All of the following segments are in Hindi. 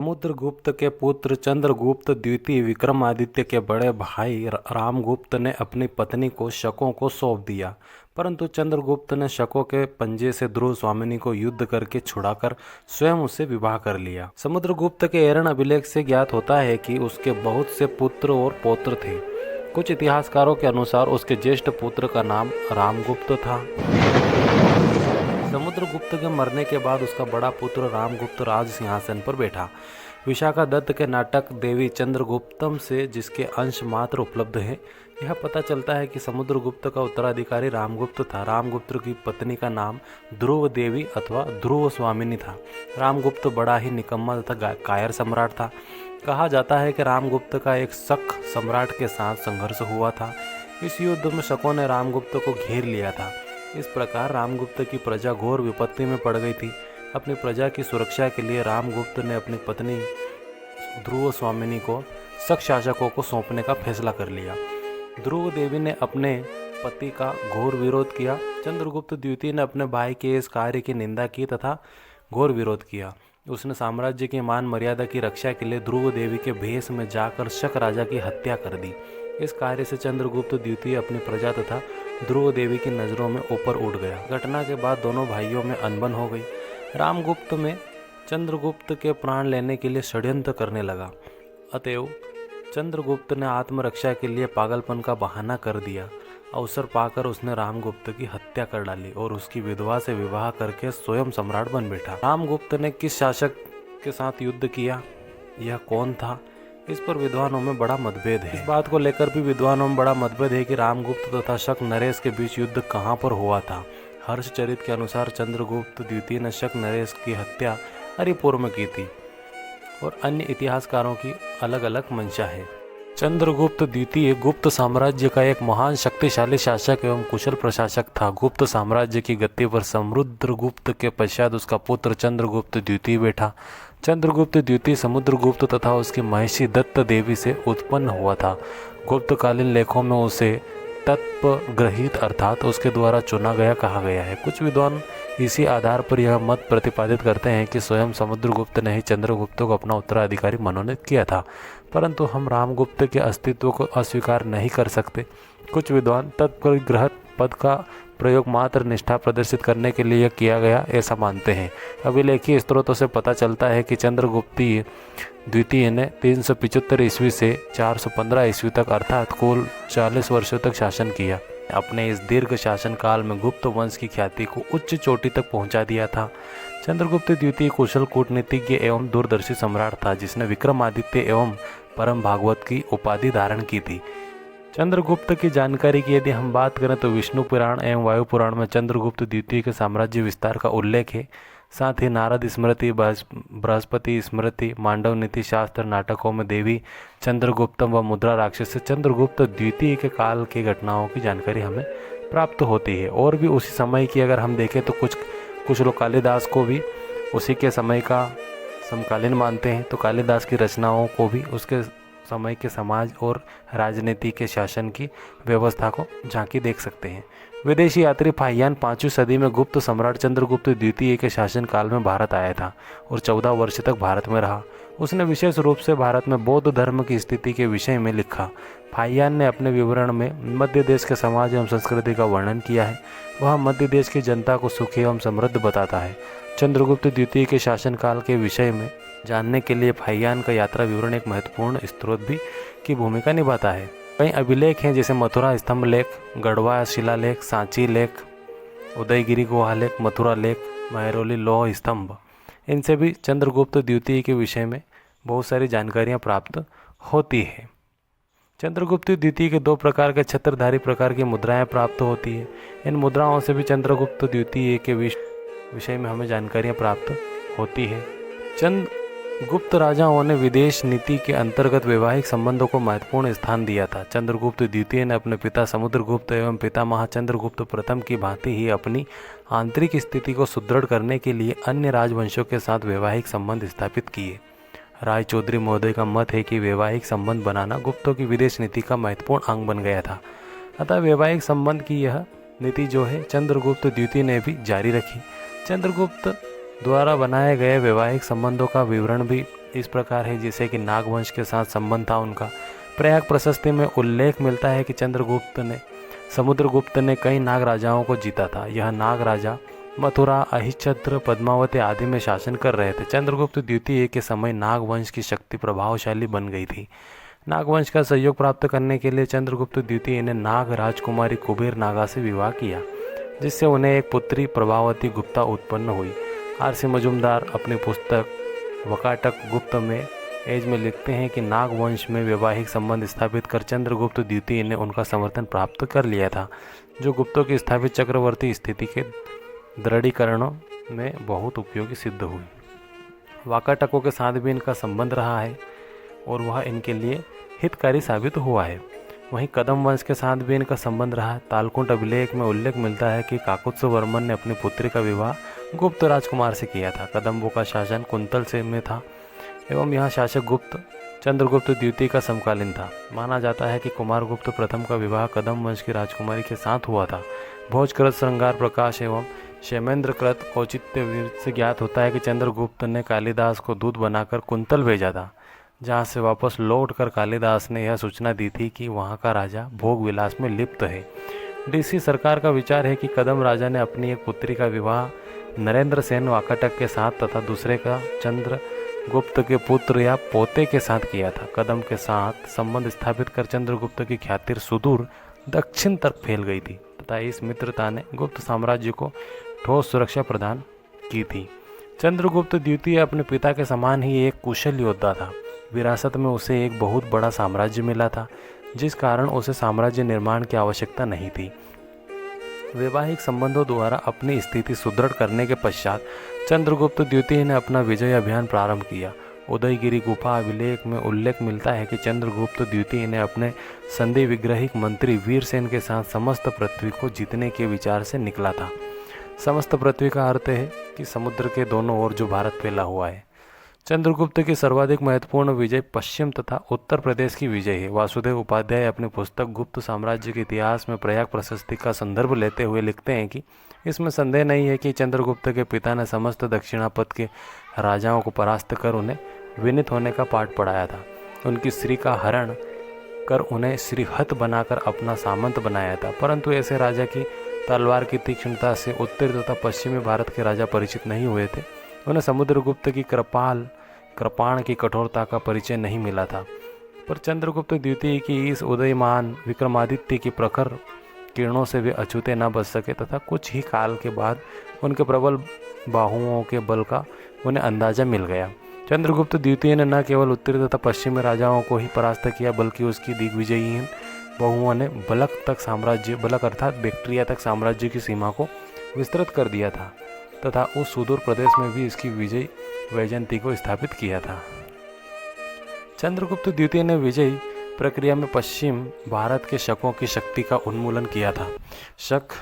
समुद्रगुप्त के पुत्र चंद्रगुप्त द्वितीय विक्रमादित्य के बड़े भाई रामगुप्त ने अपनी पत्नी को शकों को सौंप दिया, परंतु चंद्रगुप्त ने शकों के पंजे से ध्रुव स्वामिनी को युद्ध करके छुड़ाकर स्वयं उससे विवाह कर लिया। समुद्रगुप्त के एरण अभिलेख से ज्ञात होता है कि उसके बहुत से पुत्र और पौत्र थे। कुछ इतिहासकारों के अनुसार उसके ज्येष्ठ पुत्र का नाम रामगुप्त था। समुद्रगुप्त के मरने के बाद उसका बड़ा पुत्र रामगुप्त राज सिंहासन पर बैठा। विशाखा दत्त के नाटक देवी चंद्रगुप्तम से जिसके अंश मात्र उपलब्ध हैं, यह पता चलता है कि समुद्रगुप्त का उत्तराधिकारी रामगुप्त था। रामगुप्त की पत्नी का नाम ध्रुव देवी अथवा ध्रुव स्वामिनी था। रामगुप्त बड़ा ही निकम्मा तथा कायर सम्राट था। कहा जाता है कि रामगुप्त का एक शक सम्राट के साथ संघर्ष हुआ था। इस युद्ध में शकों ने रामगुप्त को घेर लिया था। इस प्रकार रामगुप्त की प्रजा घोर विपत्ति में पड़ गई थी। अपनी प्रजा की सुरक्षा के लिए रामगुप्त ने अपनी पत्नी ध्रुव स्वामिनी को शक शासकों को सौंपने का फैसला कर लिया। ध्रुव देवी ने अपने पति का घोर विरोध किया। चंद्रगुप्त द्वितीय ने अपने भाई के इस कार्य की निंदा की तथा घोर विरोध किया। उसने साम्राज्य की मान मर्यादा की रक्षा के लिए ध्रुव देवी के भेष में जाकर शक राजा की हत्या कर दी। इस कार्य से चंद्रगुप्त द्वितीय अपनी प्रजा तथा ध्रुव देवी की नज़रों में ऊपर उठ गया। घटना के बाद दोनों भाइयों में अनबन हो गई। रामगुप्त में चंद्रगुप्त के प्राण लेने के लिए षड्यंत्र करने लगा। अतएव चंद्रगुप्त ने आत्मरक्षा के लिए पागलपन का बहाना कर दिया। अवसर पाकर उसने रामगुप्त की हत्या कर डाली और उसकी विधवा से विवाह करके स्वयं सम्राट बन बैठा। रामगुप्त ने किस शासक के साथ युद्ध किया, यह कौन था, इस पर विद्वानों में बड़ा मतभेद है। इस बात को लेकर भी विद्वानों में बड़ा मतभेद है कि रामगुप्त तथा शक नरेश के बीच युद्ध कहाँ पर हुआ था। हर्षचरित के अनुसार चंद्रगुप्त द्वितीय ने शक नरेश की हत्या हरिपुर में की थी और अन्य इतिहासकारों की अलग अलग मंशा है। चंद्रगुप्त द्वितीय गुप्त साम्राज्य का एक महान शक्तिशाली शासक एवं कुशल प्रशासक था। गुप्त साम्राज्य की गद्दी पर समुद्रगुप्त के पश्चात उसका पुत्र चंद्रगुप्त द्वितीय बैठा। चंद्रगुप्त द्वितीय समुद्रगुप्त तथा उसकी महिषी दत्त देवी से उत्पन्न हुआ था। गुप्तकालीन लेखों में उसे तत्पग्रहित अर्थात उसके द्वारा चुना गया कहा गया है। कुछ विद्वान इसी आधार पर यह मत प्रतिपादित करते हैं कि स्वयं समुद्रगुप्त ने ही चंद्रगुप्त को अपना उत्तराधिकारी मनोनीत किया था, परंतु हम रामगुप्त के अस्तित्व को अस्वीकार नहीं कर सकते। कुछ विद्वान तत्परिग्रहित पद का प्रयोग मात्र निष्ठा प्रदर्शित करने के लिए किया गया ऐसा मानते हैं। अभिलेखीय स्त्रोतों से पता चलता है कि चंद्रगुप्त द्वितीय ने 375 ईस्वी से 415 ईस्वी तक अर्थात कुल 40 वर्षों तक शासन किया। अपने इस दीर्घ शासन काल में गुप्त वंश की ख्याति को उच्च चोटी तक पहुंचा दिया था। चंद्रगुप्त द्वितीय कुशल कूटनीतिज्ञ एवं दूरदर्शी सम्राट था, जिसने विक्रमादित्य एवं परम भागवत की उपाधि धारण की थी। चंद्रगुप्त की जानकारी की यदि हम बात करें तो विष्णु पुराण एवं वायु पुराण में चंद्रगुप्त द्वितीय के साम्राज्य विस्तार का उल्लेख है। साथ ही नारद स्मृति, बृहस्पति स्मृति, मांडव नीति शास्त्र नाटकों में देवी चंद्रगुप्तम व मुद्रा राक्षस से चंद्रगुप्त द्वितीय के काल की घटनाओं की जानकारी हमें प्राप्त होती है। और भी उसी समय की अगर हम देखें तो कुछ लोग कालिदास को भी उसी के समय का समकालीन मानते हैं, तो कालिदास की रचनाओं को भी उसके समय के समाज और राजनीति के शासन की व्यवस्था को झांकी देख सकते हैं। विदेशी यात्री फाहियान 5वीं सदी में गुप्त सम्राट चंद्रगुप्त द्वितीय के शासन काल में भारत आया था और 14 वर्ष तक भारत में रहा। उसने विशेष रूप से भारत में बौद्ध धर्म की स्थिति के विषय में लिखा। फाहियान ने अपने विवरण में मध्य देश के समाज एवं संस्कृति का वर्णन किया है। वह मध्य देश की जनता को सुखी एवं समृद्ध बताता है। चंद्रगुप्त द्वितीय के शासनकाल के विषय में जानने के लिए फाहियान का यात्रा विवरण एक महत्वपूर्ण स्रोत भी की भूमिका निभाता है। कई अभिलेख हैं जैसे मथुरा स्तंभ लेख, गढ़वा शिलालेख, सांची लेख, उदयगिरी गुहा लेख, मथुरा लेख, महरौली लौह स्तंभ। इनसे भी चंद्रगुप्त द्वितीय के विषय में बहुत सारी जानकारियाँ प्राप्त होती है। चंद्रगुप्त द्वितीय के 2 प्रकार के छत्रधारी प्रकार की मुद्राएं प्राप्त होती है। इन मुद्राओं से भी चंद्रगुप्त द्वितीय के विषय में हमें जानकारियाँ प्राप्त होती है। गुप्त राजाओं ने विदेश नीति के अंतर्गत वैवाहिक संबंधों को महत्वपूर्ण स्थान दिया था। चंद्रगुप्त द्वितीय ने अपने पिता समुद्रगुप्त एवं पितामह चंद्रगुप्त प्रथम की भांति ही अपनी आंतरिक स्थिति को सुदृढ़ करने के लिए अन्य राजवंशों के साथ वैवाहिक संबंध स्थापित किए। राय चौधरी महोदय का मत है कि वैवाहिक संबंध बनाना गुप्तों की विदेश नीति का महत्वपूर्ण अंग बन गया था। अतः वैवाहिक संबंध की यह नीति जो है चंद्रगुप्त द्वितीय ने भी जारी रखी। चंद्रगुप्त द्वारा बनाए गए वैवाहिक संबंधों का विवरण भी इस प्रकार है जैसे कि नागवंश के साथ संबंध था उनका। प्रयाग प्रशस्ति में उल्लेख मिलता है कि समुद्रगुप्त ने कई नाग राजाओं को जीता था। यह नाग राजा मथुरा, अहिच्छत्र, पद्मावती आदि में शासन कर रहे थे। चंद्रगुप्त द्वितीय के समय नागवंश की शक्ति प्रभावशाली बन गई थी। नागवंश का सहयोग प्राप्त करने के लिए चंद्रगुप्त द्वितीय ने नाग राजकुमारी कुबेर नागा से विवाह किया, जिससे उन्हें एक पुत्री प्रभावती गुप्ता उत्पन्न हुई। आर.सी. मजूमदार अपनी पुस्तक वकाटक गुप्त में एज में लिखते हैं कि नागवंश में वैवाहिक संबंध स्थापित कर चंद्रगुप्त द्वितीय ने उनका समर्थन प्राप्त कर लिया था, जो गुप्तों की स्थापित चक्रवर्ती स्थिति के दृढ़ीकरण में बहुत उपयोगी सिद्ध हुई। वाकाटकों के साथ भी इनका संबंध रहा है और वह इनके लिए हितकारी साबित हुआ है। वहीं कदम वंश के साथ भी इनका संबंध रहा। तालकुंट अभिलेख में उल्लेख मिलता है कि काकुत्स वर्मन ने अपनी पुत्री का विवाह गुप्त राजकुमार से किया था। कदम्बों का शासन कुंतल से में था एवं यहाँ शासक गुप्त चंद्रगुप्त द्वितीय का समकालीन था। माना जाता है कि कुमारगुप्त प्रथम का विवाह कदम वंश की राजकुमारी के साथ हुआ था। भोजकृत श्रृंगार प्रकाश एवं क्षेमेंद्रकृत औचित्यवीर से ज्ञात होता है कि चंद्रगुप्त ने कालिदास को दूत बनाकर कुंतल भेजा था, जहाँ से वापस लौटकर कालिदास ने यह सूचना दी थी कि वहाँ का राजा भोग विलास में लिप्त है। डीसी सरकार का विचार है कि कदम राजा ने अपनी एक पुत्री का विवाह नरेंद्र सेन वाकाटक के साथ तथा दूसरे का चंद्रगुप्त के पुत्र या पोते के साथ किया था। कदम के साथ संबंध स्थापित कर चंद्रगुप्त की ख्याति सुदूर दक्षिण तक फैल गई थी तथा इस मित्रता ने गुप्त साम्राज्य को ठोस सुरक्षा प्रदान की थी। चंद्रगुप्त द्वितीय अपने पिता के समान ही एक कुशल योद्धा था। विरासत में उसे एक बहुत बड़ा साम्राज्य मिला था, जिस कारण उसे साम्राज्य निर्माण की आवश्यकता नहीं थी। वैवाहिक संबंधों द्वारा अपनी स्थिति सुदृढ़ करने के पश्चात चंद्रगुप्त द्वितीय ने अपना विजय अभियान प्रारंभ किया। उदयगिरी गुफा अभिलेख में उल्लेख मिलता है कि चंद्रगुप्त द्वितीय ने अपने संधि विग्रहिक मंत्री वीरसेन के साथ समस्त पृथ्वी को जीतने के विचार से निकला था। समस्त पृथ्वी का अर्थ है कि समुद्र के दोनों ओर जो भारत फैला हुआ है। चंद्रगुप्त की सर्वाधिक महत्वपूर्ण विजय पश्चिम तथा उत्तर प्रदेश की विजय है। वासुदेव उपाध्याय अपनी पुस्तक गुप्त साम्राज्य के इतिहास में प्रयाग प्रशस्ति का संदर्भ लेते हुए लिखते हैं कि इसमें संदेह नहीं है कि चंद्रगुप्त के पिता ने समस्त दक्षिणापथ के राजाओं को परास्त कर उन्हें विनीत होने का पाठ पढ़ाया था। उनकी स्त्री का हरण कर उन्हें श्रीहत बनाकर अपना सामंत बनाया था, परंतु ऐसे राजा की तलवार की तीक्ष्णता से उत्तरी तथा पश्चिमी भारत के राजा परिचित नहीं हुए थे। उन्हें समुद्रगुप्त की कृपाण की कठोरता का परिचय नहीं मिला था, पर चंद्रगुप्त द्वितीय की इस उदयमान विक्रमादित्य की प्रखर किरणों से वे अछूते न बच सके तथा कुछ ही काल के बाद उनके प्रबल बाहुओं के बल का उन्हें अंदाजा मिल गया। चंद्रगुप्त द्वितीय ने न केवल उत्तरी तथा पश्चिमी राजाओं को ही परास्त किया, बल्कि उसकी दिग्विजयहीन बहुओं ने बलक अर्थात बैक्ट्रिया तक साम्राज्य की सीमा को विस्तृत कर दिया था तथा उस सुदूर प्रदेश में भी इसकी विजय वैजयंती को स्थापित किया था। चंद्रगुप्त द्वितीय ने विजय प्रक्रिया में पश्चिम भारत के शकों की शक्ति का उन्मूलन किया था। शक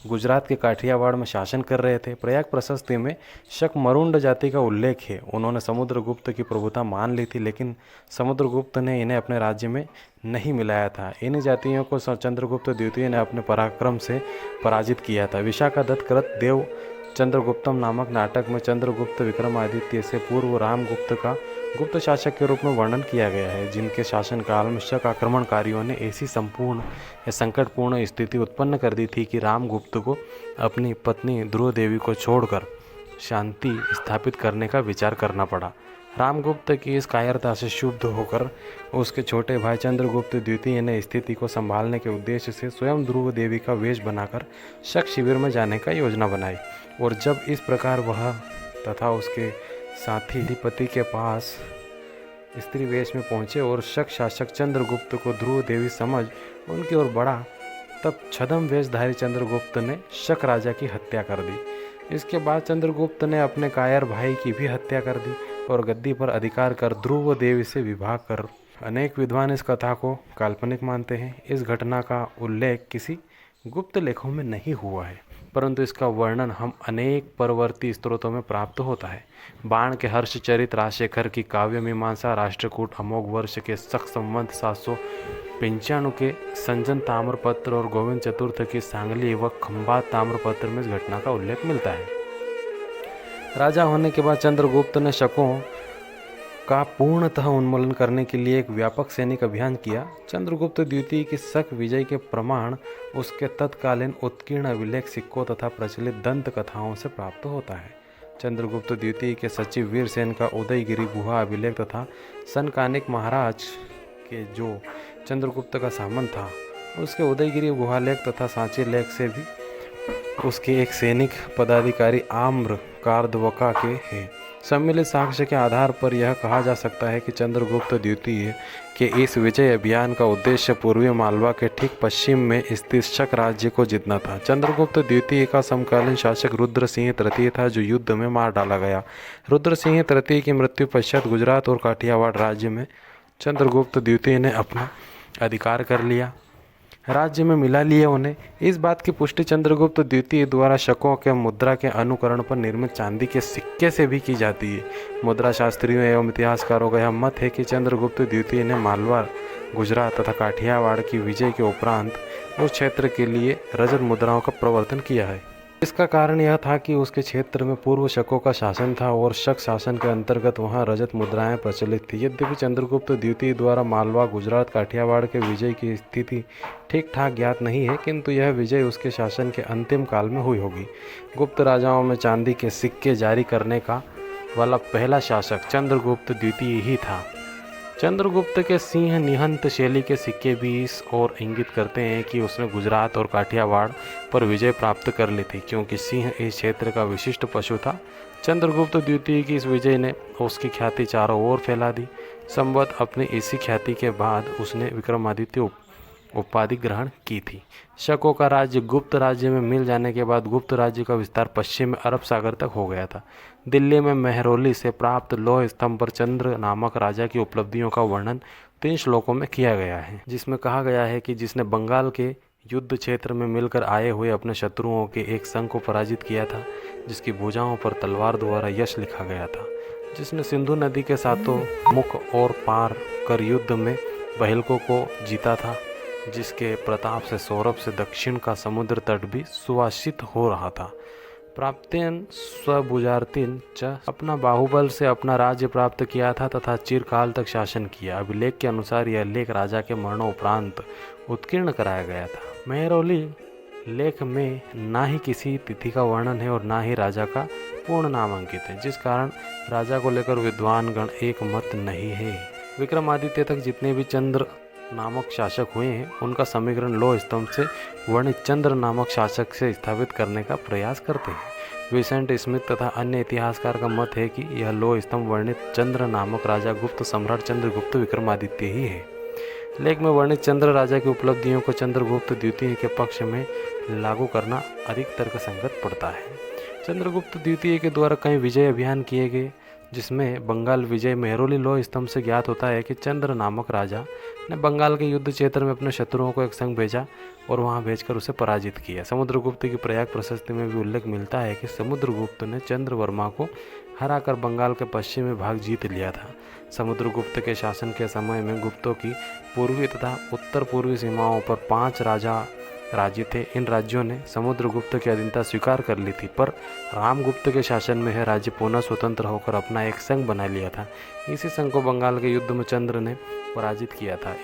गुजरात के काठियावाड़ में शासन कर रहे थे। प्रयाग प्रशस्ति में शक मरुंड जाति का उल्लेख है। उन्होंने समुद्रगुप्त की प्रभुता मान ली थी, लेकिन समुद्रगुप्त ने इन्हें अपने राज्य में नहीं मिलाया था। इन जातियों को चंद्रगुप्त द्वितीय ने अपने पराक्रम से पराजित किया था। विशाखादत्त कृत देव चंद्रगुप्तम नामक नाटक में चंद्रगुप्त विक्रमादित्य से पूर्व रामगुप्त का गुप्त शासक के रूप में वर्णन किया गया है, जिनके शासनकाल में शक आक्रमणकारियों ने ऐसी संपूर्ण या संकटपूर्ण स्थिति उत्पन्न कर दी थी कि रामगुप्त को अपनी पत्नी ध्रुव देवी को छोड़कर शांति स्थापित करने का विचार करना पड़ा। रामगुप्त की इस कायरता से क्षुब्ध होकर उसके छोटे भाई चंद्रगुप्त द्वितीय ने स्थिति को संभालने के उद्देश्य से स्वयं ध्रुव देवी का वेश बनाकर शक शिविर में जाने का योजना बनाई, और जब इस प्रकार वह तथा उसके साथी अधिपति के पास स्त्री वेश में पहुंचे और शक शासक चंद्रगुप्त को ध्रुव देवी समझ उनकी ओर बढ़ा, तब छद्म वेशधारी चंद्रगुप्त ने शक राजा की हत्या कर दी। इसके बाद चंद्रगुप्त ने अपने कायर भाई की भी हत्या कर दी और गद्दी पर अधिकार कर ध्रुव देवी से विवाह कर। अनेक विद्वान इस कथा को काल्पनिक मानते हैं। इस घटना का उल्लेख किसी गुप्त लेखों में नहीं हुआ है, परंतु इसका वर्णन हम अनेक परवर्ती स्त्रोतों में प्राप्त होता है। बाण के हर्षचरित, राजशेखर की काव्य मीमांसा, राष्ट्रकूट अमोघ वर्ष के शक संवत 795 के संजन ताम्रपत्र और गोविंद चतुर्थ की सांगली व खंभात ताम्रपत्र में इस घटना का उल्लेख मिलता है। राजा होने के बाद चंद्रगुप्त ने शकों का पूर्णतः उन्मूलन करने के लिए एक व्यापक सैनिक अभियान किया। चंद्रगुप्त द्वितीय की शक विजय के प्रमाण उसके तत्कालीन उत्कीर्ण अभिलेख सिक्कों तथा प्रचलित दंत कथाओं से प्राप्त होता है। चंद्रगुप्त द्वितीय के सचिव वीरसेन का उदयगिरी गुहा अभिलेख तथा सनकानिक महाराज के जो चंद्रगुप्त का सामंत था उसके उदयगिरी गुहालेख तथा सांची लेख से भी उसके एक सैनिक पदाधिकारी आम्र कार्दवका के हैं। सम्मिलित साक्ष्य के आधार पर यह कहा जा सकता है कि चंद्रगुप्त द्वितीय के इस विजय अभियान का उद्देश्य पूर्वी मालवा के ठीक पश्चिम में स्थित शक राज्य को जीतना था। चंद्रगुप्त द्वितीय का समकालीन शासक रुद्र सिंह तृतीय था जो युद्ध में मार डाला गया। रुद्र सिंह तृतीय की मृत्यु पश्चात गुजरात और काठियावाड़ राज्य में चंद्रगुप्त द्वितीय ने अपना अधिकार कर लिया, राज्य में मिला लिया उन्हें। इस बात की पुष्टि चंद्रगुप्त द्वितीय द्वारा शकों के मुद्रा के अनुकरण पर निर्मित चांदी के सिक्के से भी की जाती है। मुद्रा शास्त्रियों एवं इतिहासकारों का यह मत है कि चंद्रगुप्त द्वितीय ने मालवा, गुजरात तथा काठियावाड़ की विजय के उपरांत उस क्षेत्र के लिए रजत मुद्राओं का प्रवर्तन किया है। इसका कारण यह था कि उसके क्षेत्र में पूर्व शकों का शासन था और शक शासन के अंतर्गत वहां रजत मुद्राएं प्रचलित थी। यद्यपि चंद्रगुप्त द्वितीय द्वारा मालवा, गुजरात, काठियावाड़ के विजय की स्थिति ठीक ठाक ज्ञात नहीं है, किंतु यह विजय उसके शासन के अंतिम काल में हुई होगी। गुप्त राजाओं में चांदी के सिक्के जारी करने का वाला पहला शासक चंद्रगुप्त द्वितीय ही था। चंद्रगुप्त के सिंह निहंत शैली के सिक्के भी इस ओर इंगित करते हैं कि उसने गुजरात और काठियावाड़ पर विजय प्राप्त कर ली थी, क्योंकि सिंह इस क्षेत्र का विशिष्ट पशु था। चंद्रगुप्त द्वितीय की इस विजय ने उसकी ख्याति चारों ओर फैला दी। संवत अपनी इसी ख्याति के बाद उसने विक्रमादित्य उपाधि ग्रहण की थी। शकों का राज्य गुप्त राज्य में मिल जाने के बाद गुप्त राज्य का विस्तार पश्चिम में अरब सागर तक हो गया था। दिल्ली में मेहरौली से प्राप्त लौह स्तंभ पर चंद्र नामक राजा की उपलब्धियों का वर्णन 3 श्लोकों में किया गया है, जिसमें कहा गया है कि जिसने बंगाल के युद्ध क्षेत्र में मिलकर आए हुए अपने शत्रुओं के एक संघ को पराजित किया था, जिसकी भुजाओं पर तलवार द्वारा यश लिखा गया था, जिसने सिंधु नदी के सातों मुख और पार कर युद्ध में बहेलकों को जीता था, जिसके प्रताप से सौरभ से दक्षिण का समुद्र तट भी सुवासित हो रहा था। प्राप्तेन स्वभुजार्तिन च अपना बाहुबल से अपना राज्य प्राप्त किया था तथा चिरकाल तक शासन किया। अभिलेख के अनुसार यह लेख राजा के मरणोपरांत उत्कीर्ण कराया गया था। मेहरौली लेख में ना ही किसी तिथि का वर्णन है और ना ही राजा का पूर्ण नाम अंकित है, जिस कारण राजा को लेकर विद्वानगण एक मत नहीं है। विक्रमादित्य तक जितने भी चंद्र नामक शासक हुए हैं उनका समीकरण लौह स्तंभ से वर्णित चंद्र नामक शासक से स्थापित करने का प्रयास करते हैं। विसेंट स्मिथ तथा अन्य इतिहासकार का मत है कि यह लौह स्तंभ वर्णित चंद्र नामक राजा गुप्त सम्राट चंद्रगुप्त विक्रमादित्य ही है। लेख में वर्णित चंद्र राजा की उपलब्धियों को चंद्रगुप्त द्वितीय के पक्ष में लागू करना अधिक तर्कसंगत पड़ता है। चंद्रगुप्त द्वितीय के द्वारा कई विजय अभियान किए गए, जिसमें बंगाल विजय मेहरौली लौह स्तंभ से ज्ञात होता है कि चंद्र नामक राजा ने बंगाल के युद्ध क्षेत्र में अपने शत्रुओं को एक संग भेजा और वहां भेजकर उसे पराजित किया। समुद्रगुप्त की प्रयाग प्रशस्ति में भी उल्लेख मिलता है कि समुद्रगुप्त ने चंद्रवर्मा को हराकर बंगाल के पश्चिमी भाग जीत लिया था। समुद्रगुप्त के शासन के समय में गुप्तों की पूर्वी तथा उत्तर पूर्वी सीमाओं पर 5 राज्य थे। इन राज्यों ने समुद्रगुप्त की अधीनता स्वीकार कर ली थी, पर रामगुप्त के शासन में यह राज्य पुनः स्वतंत्र होकर अपना एक संघ बना लिया था। इसी संघ को बंगाल के युद्ध में चंद्र ने पराजित किया था।